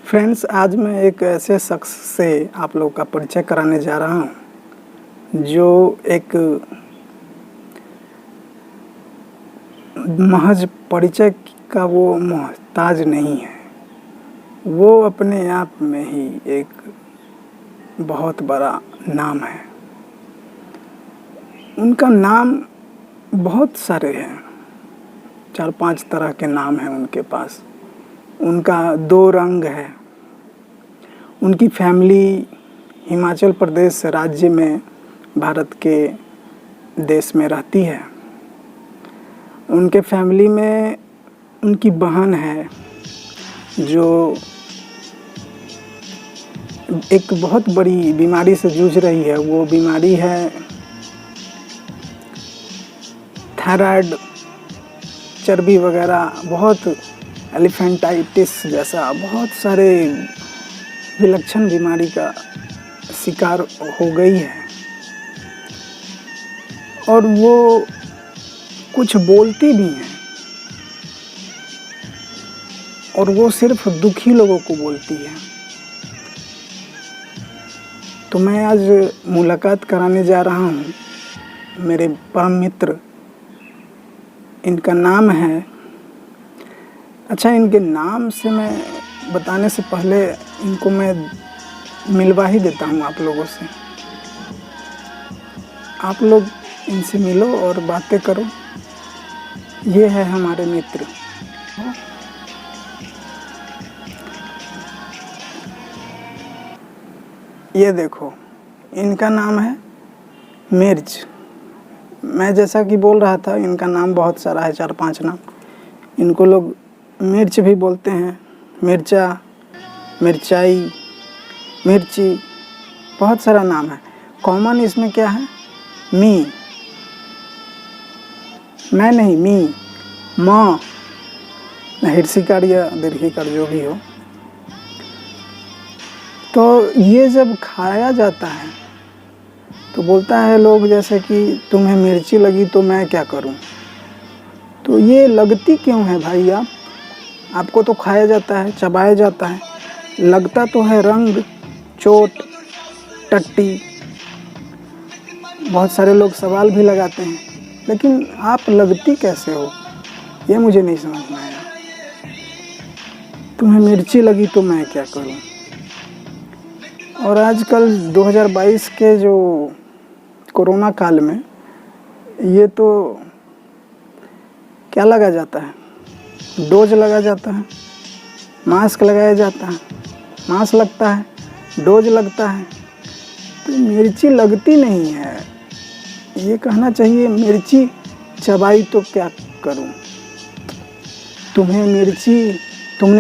Friends, आज मैं एक ऐसे शख्स से आप लोगों का परिचय कराने जा रहा हूँ जो एक महज परिचय का वो मोहताज नहीं है। वो अपने आप में ही एक बहुत बड़ा नाम है। उनका नाम बहुत सारे हैं, 4-5 तरह के नाम हैं उनके पास। उनका 2 रंग है। उनकी फैमिली हिमाचल प्रदेश राज्य में भारत के देश में रहती है। उनके फैमिली में उनकी बहन है जो एक बहुत बड़ी बीमारी से जूझ रही है। वो बीमारी है थायराइड, चर्बी वगैरह, बहुत एलिफेंटाइटिस जैसा बहुत सारे विलक्षण बीमारी का शिकार हो गई है। और वो कुछ बोलती भी हैं और वो सिर्फ दुखी लोगों को बोलती है। तो मैं आज मुलाकात कराने जा रहा हूँ मेरे परम मित्र। इनका नाम है, अच्छा, इनके नाम से मैं बताने से पहले इनको मैं मिलवा ही देता हूँ आप लोगों से। आप लोग इनसे मिलो और बातें करो। ये है हमारे मित्र। ये देखो, इनका नाम है मिर्च। मैं जैसा कि बोल रहा था, इनका नाम बहुत सारा है, 4-5 नाम। इनको लोग मिर्च भी बोलते हैं, मिर्चा, मिर्चाई, मिर्ची, बहुत सारा नाम है। कॉमन इसमें क्या है? मी, मैं नहीं, मी, माँ, हिरसीकार या दीर्घिकार जो भी हो। तो ये जब खाया जाता है तो बोलता है लोग जैसे कि तुम्हें मिर्ची लगी तो मैं क्या करूं। तो ये लगती क्यों है भाई? आपको तो खाया जाता है, चबाया जाता है, लगता तो है रंग, चोट, टट्टी। बहुत सारे लोग सवाल भी लगाते हैं, लेकिन आप लगती कैसे हो, ये मुझे नहीं समझ में आया। तुम्हें मिर्ची लगी तो मैं क्या करूं। और आजकल 2022 के जो कोरोना काल में ये तो क्या लगा जाता है? डोज लगा जाता है, मास्क लगाया जाता है, मास्क लगता है, डोज लगता है। तो मिर्ची लगती नहीं है। ये कहना चाहिए मिर्ची चबाई तो क्या करूं। तुमने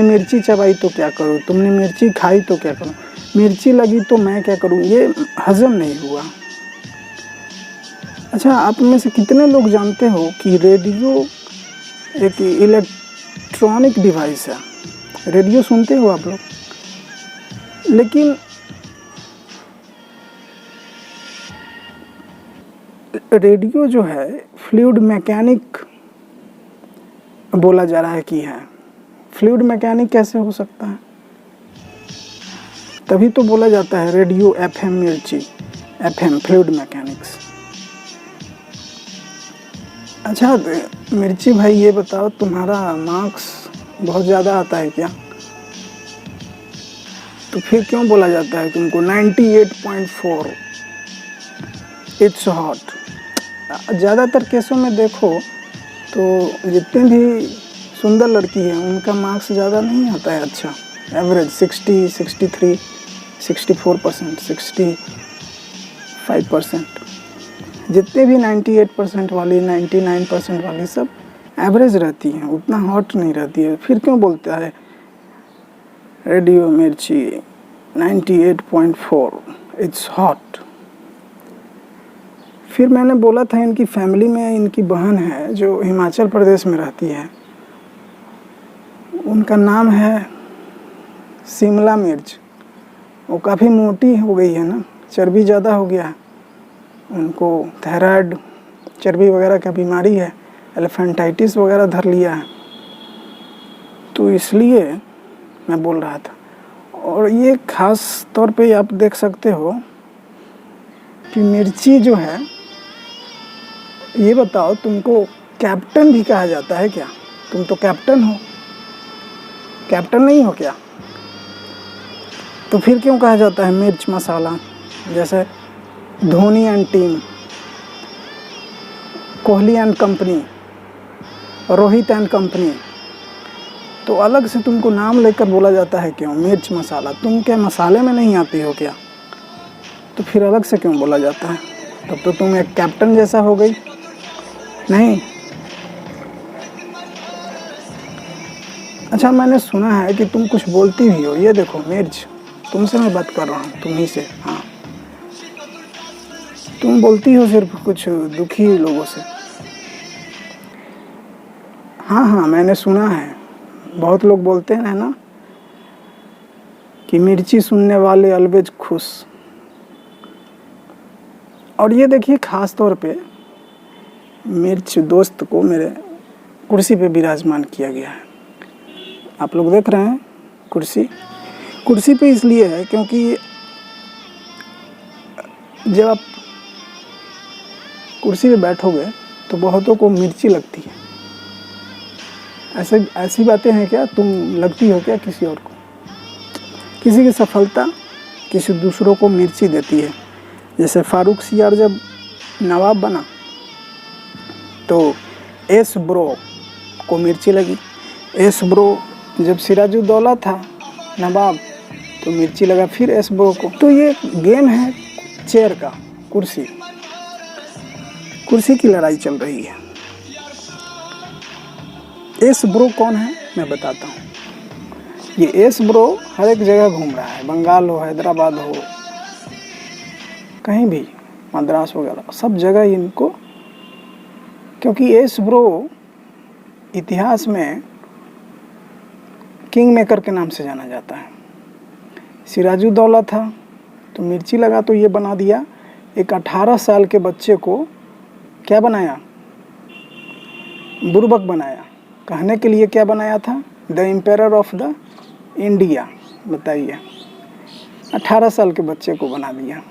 मिर्ची चबाई तो क्या करूं, तुमने मिर्ची खाई तो क्या करूं, मिर्ची लगी तो मैं क्या करूं। ये हजम नहीं हुआ। अच्छा, आप में से कितने लोग जानते हो कि रेडियो एक इलेक्ट्रॉनिक डिवाइस है? रेडियो सुनते हो आप लोग, लेकिन रेडियो जो है फ्लूइड मैकेनिक बोला जा रहा है कि है। फ्लूइड मैकेनिक कैसे हो सकता है? तभी तो बोला जाता है रेडियो एफएम मिर्ची, एफएम फ्लूइड मैकेनिक्स। अच्छा मिर्ची भाई, ये बताओ, तुम्हारा मार्क्स बहुत ज़्यादा आता है क्या? तो फिर क्यों बोला जाता है तुमको 98.4 इट्स हॉट? ज़्यादातर केसों में देखो तो जितने भी सुंदर लड़की हैं उनका मार्क्स ज़्यादा नहीं आता है। अच्छा, एवरेज 60, 63, 64%, 65%। जितने भी 98% वाली, 99% वाली सब एवरेज रहती हैं, उतना हॉट नहीं रहती है। फिर क्यों बोलता है रेडियो मिर्ची 98.4 इट्स हॉट? फिर मैंने बोला था इनकी फैमिली में इनकी बहन है जो हिमाचल प्रदेश में रहती है। उनका नाम है शिमला मिर्च। वो काफ़ी मोटी हो गई है ना, चर्बी ज़्यादा हो गया है। उनको थायराइड, चर्बी वगैरह का बीमारी है, एलिफेंटाइटिस वगैरह धर लिया है। तो इसलिए मैं बोल रहा था। और ये खास तौर पे आप देख सकते हो कि मिर्ची जो है, ये बताओ तुमको कैप्टन भी कहा जाता है क्या? तुम तो कैप्टन हो, कैप्टन नहीं हो क्या? तो फिर क्यों कहा जाता है मिर्च मसाला? जैसे Dhoni and team, Kohli and company, Rohit and company, तो अलग से तुमको नाम लेकर बोला जाता है क्यों मिर्च मसाला? तुम क्या मसाले में नहीं आती हो क्या? तो फिर अलग से क्यों बोला जाता है? तब तो तुम एक कैप्टन जैसा हो गई। नहीं, अच्छा मैंने सुना है कि तुम कुछ बोलती भी हो। ये देखो मिर्च, तुमसे मैं बात कर रहा हूँ, तुम्ही से। हाँ, तुम बोलती हो सिर्फ कुछ दुखी लोगों से। हाँ हाँ, मैंने सुना है, बहुत लोग बोलते हैं ना कि मिर्ची सुनने वाले अलवेज खुश। और ये देखिए खास तौर पे मिर्च दोस्त को मेरे कुर्सी पे विराजमान किया गया है। आप लोग देख रहे हैं कुर्सी पे इसलिए है क्योंकि जब आप कुर्सी पे बैठोगे तो बहुतों को मिर्ची लगती है। ऐसी बातें हैं क्या? तुम लगती हो क्या किसी और को? किसी की सफलता किसी दूसरों को मिर्ची देती है। जैसे फारूक सियार जब नवाब बना तो एस ब्रो को मिर्ची लगी। एस ब्रो जब सिराजुद्दौला था नवाब तो मिर्ची लगा फिर एस ब्रो को। तो ये गेम है चेयर का, कुर्सी की लड़ाई चल रही है। एस ब्रो कौन है मैं बताता हूँ। ये एस ब्रो हर एक जगह घूम रहा है, बंगाल हो, हैदराबाद हो, कहीं भी, मद्रास वगैरह सब जगह इनको, क्योंकि एस ब्रो इतिहास में किंग मेकर के नाम से जाना जाता है। सिराजुद्दौला था तो मिर्ची लगा तो ये बना दिया। एक 18 साल के बच्चे को क्या बनाया? बुर्बक बनाया। कहने के लिए क्या बनाया था? The empire of the India. बताइए, 18 साल के बच्चे को बना दिया।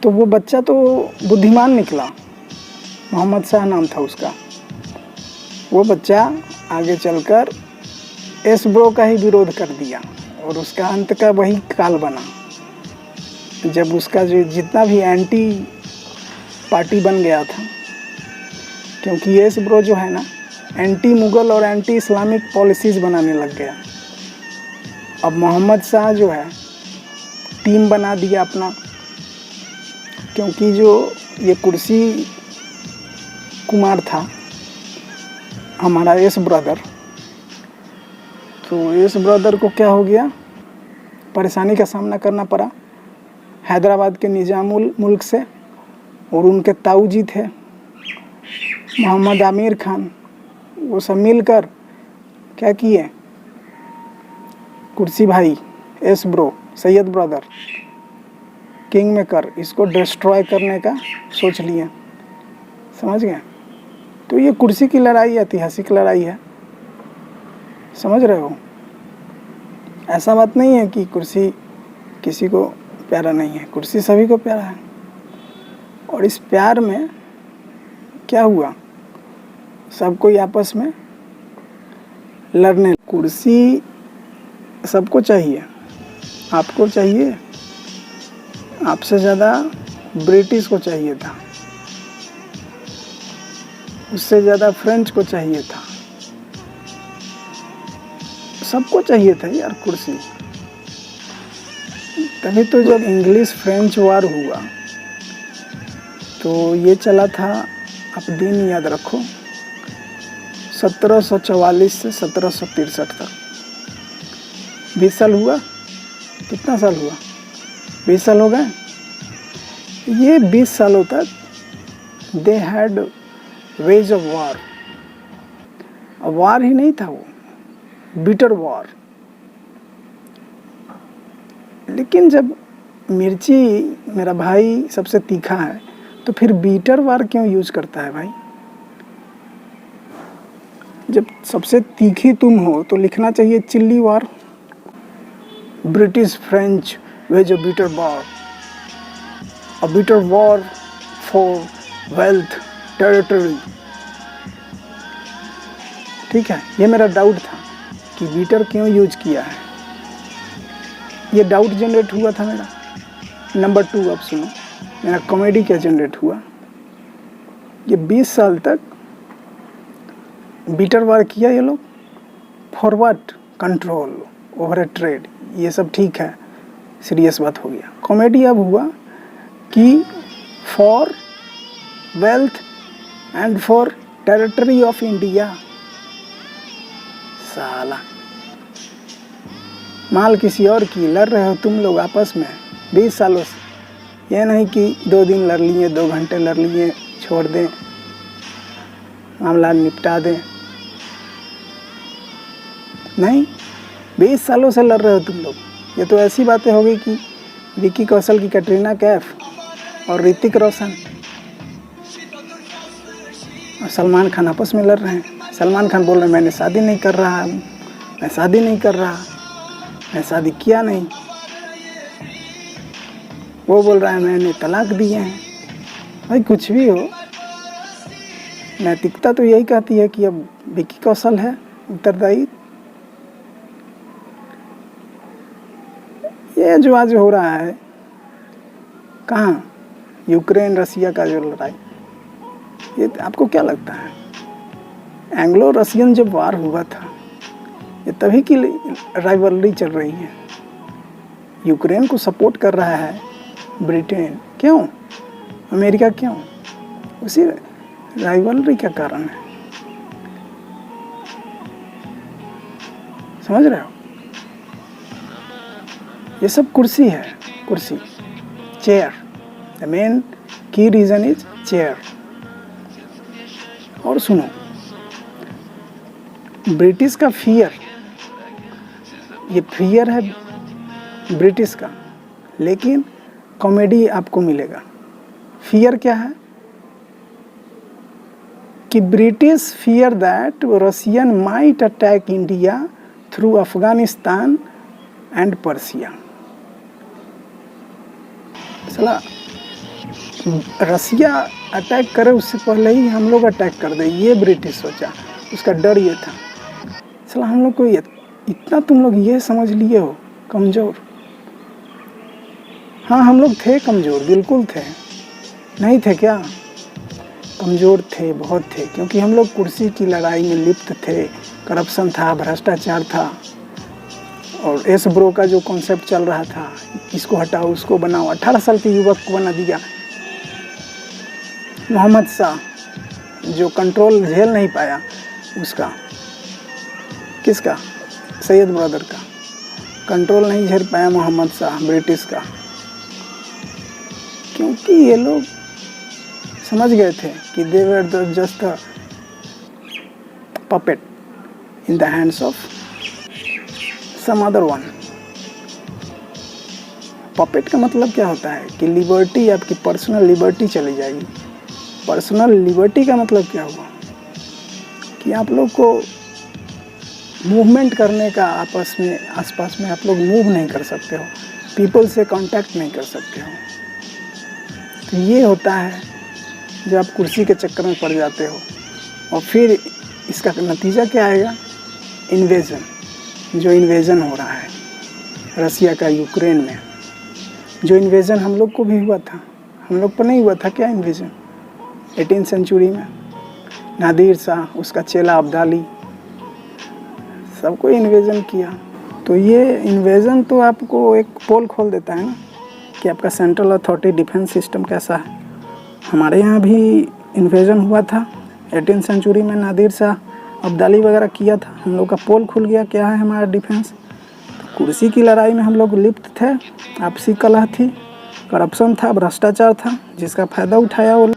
तो वो बच्चा तो बुद्धिमान निकला, मोहम्मद शाह नाम था उसका। वो बच्चा आगे चलकर एस ब्रो का ही विरोध कर दिया और उसका अंत का वही काल बना जब उसका जो जितना भी एंटी पार्टी बन गया था। क्योंकि एस ब्रो जो है ना, एंटी मुगल और एंटी इस्लामिक पॉलिसीज़ बनाने लग गया। अब मोहम्मद शाह जो है टीम बना दिया अपना, क्योंकि जो ये कुर्सी कुमार था हमारा एस ब्रदर, तो एस ब्रदर को क्या हो गया? परेशानी का सामना करना पड़ा हैदराबाद के निजामुल मुल्क से। और उनके ताऊ जी थे मोहम्मद आमिर खान, वो सब मिलकर क्या किए? कुर्सी भाई S bro, Syed brother, king maker, इसको डिस्ट्रॉय करने का सोच लिया। समझ गए? तो ये कुर्सी की लड़ाई ऐतिहासिक लड़ाई है, समझ रहे हो? ऐसा बात नहीं है कि कुर्सी किसी को प्यारा नहीं है, कुर्सी सभी को प्यारा है। और इस प्यार में क्या हुआ? सब कोई आपस में लड़ने। कुर्सी सबको चाहिए, आपको चाहिए, आपसे ज़्यादा ब्रिटिश को चाहिए था, उससे ज़्यादा फ्रेंच को चाहिए था, सबको चाहिए था यार कुर्सी। तभी तो जब इंग्लिश फ्रेंच वार हुआ तो ये चला था, आप दिन याद रखो, 1744 से 1763 तक 20 साल हुआ। कितना साल हुआ? 20 साल हो गए। ये 20 सालों तक they had ways of war. War ही नहीं था वो, बिटर वॉर। लेकिन जब मिर्ची मेरा भाई सबसे तीखा है तो फिर बिटर वार क्यों यूज करता है भाई? जब सबसे तीखी तुम हो तो लिखना चाहिए chilli war. British French wage a bitter war for wealth, territory. ठीक है, ये मेरा डाउट था कि बीटर क्यों यूज किया है, ये डाउट जनरेट हुआ था मेरा। नंबर 2, अब सुनो मेरा कॉमेडी क्या जनरेट हुआ। ये 20 साल तक बीटर वार किया ये लोग, फॉरवर्ड कंट्रोल ओवर ए ट्रेड, ये सब ठीक है, सीरियस बात हो गया। कॉमेडी अब हुआ कि for wealth and for territory of India. साला माल किसी और की, लड़ रहे हो तुम लोग आपस में 20 सालों से। ये नहीं कि 2 दिन लड़ लिए, 2 घंटे लड़ लिए, छोड़ दें, मामला निपटा दें। नहीं, 20 सालों से लड़ रहे हो तुम लोग। ये तो ऐसी बातें हो गई कि विकी कौशल की कैटरीना कैफ और ऋतिक रोशन और सलमान खान आपस में लड़ रहे हैं। सलमान खान बोल रहे हैं मैंने शादी नहीं कर रहा, मैं शादी नहीं कर रहा, मैं शादी किया नहीं। वो बोल रहा है मैंने तलाक दिए हैं। भाई कुछ भी हो, नैतिकता तो यही कहती है कि अब विकी कौशल है उत्तरदायी। ये जो आज हो रहा है, कहाँ, यूक्रेन रसिया का जो लड़ाई, ये आपको क्या लगता है? एंग्लो रसियन जब वार हुआ था, ये तभी की राइवलरी चल रही है। यूक्रेन को सपोर्ट कर रहा है ब्रिटेन, क्यों? अमेरिका क्यों? उसी राइवलरी का कारण है। समझ रहे हो? ये सब कुर्सी है, कुर्सी, चेयर। द मेन की रीजन इज चेयर। और सुनो, ब्रिटिश का फियर, ये फियर है ब्रिटिश का, लेकिन कॉमेडी आपको मिलेगा। फियर क्या है कि British fear that Russian might attack India through Afghanistan and Persia. चला रसिया अटैक करे उससे पहले ही हम लोग अटैक कर दे, ये ब्रिटिश सोचा, उसका डर ये था। चला हम लोग को इतना तुम लोग ये समझ लिए हो कमज़ोर। हाँ हम लोग थे कमज़ोर, बिल्कुल थे, नहीं थे क्या? कमज़ोर थे, बहुत थे, क्योंकि हम लोग कुर्सी की लड़ाई में लिप्त थे। करप्शन था, भ्रष्टाचार था, और एस ब्रो का जो कॉन्सेप्ट चल रहा था, इसको हटाओ उसको बनाओ। 18 साल के युवक को बना दिया। मोहम्मद शाह जो कंट्रोल झेल नहीं पाया, उसका, किसका? सैयद ब्रदर का कंट्रोल नहीं झेल पाया मोहम्मद शाह ब्रिटिश का, क्योंकि ये लोग समझ गए थे कि they were just a puppet in the hands of some other one। Puppet का मतलब क्या होता है कि लिबर्टी, आपकी पर्सनल लिबर्टी चली जाएगी। पर्सनल लिबर्टी का मतलब क्या हुआ कि आप लोग को मूवमेंट करने का, आपस में आसपास में आप लोग मूव नहीं कर सकते हो, पीपल से कांटेक्ट नहीं कर सकते हो। तो ये होता है जब आप कुर्सी के चक्कर में पड़ जाते हो। और फिर इसका नतीजा क्या आएगा? इन्वेजन। जो इन्वेजन हो रहा है रसिया का यूक्रेन में, जो इन्वेजन हम लोग को भी हुआ था, हम लोग पर नहीं हुआ था क्या इन्वेजन? 18th सेंचुरी में नादिर शाह, उसका चेला अब्दाली, सबको इन्वेजन किया। तो ये इन्वेजन तो आपको एक पोल खोल देता है ना कि आपका सेंट्रल अथॉरिटी डिफेंस सिस्टम कैसा है। हमारे यहाँ भी इन्वेजन हुआ था 18th सेंचुरी में, नादिर शाह, अब्दाली वगैरह किया था। हम लोग का पोल खुल गया, क्या है हमारा डिफेंस। तो कुर्सी की लड़ाई में हम लोग लिप्त थे, आपसी कलह थी, करप्शन था, भ्रष्टाचार था, जिसका फ़ायदा उठाया वो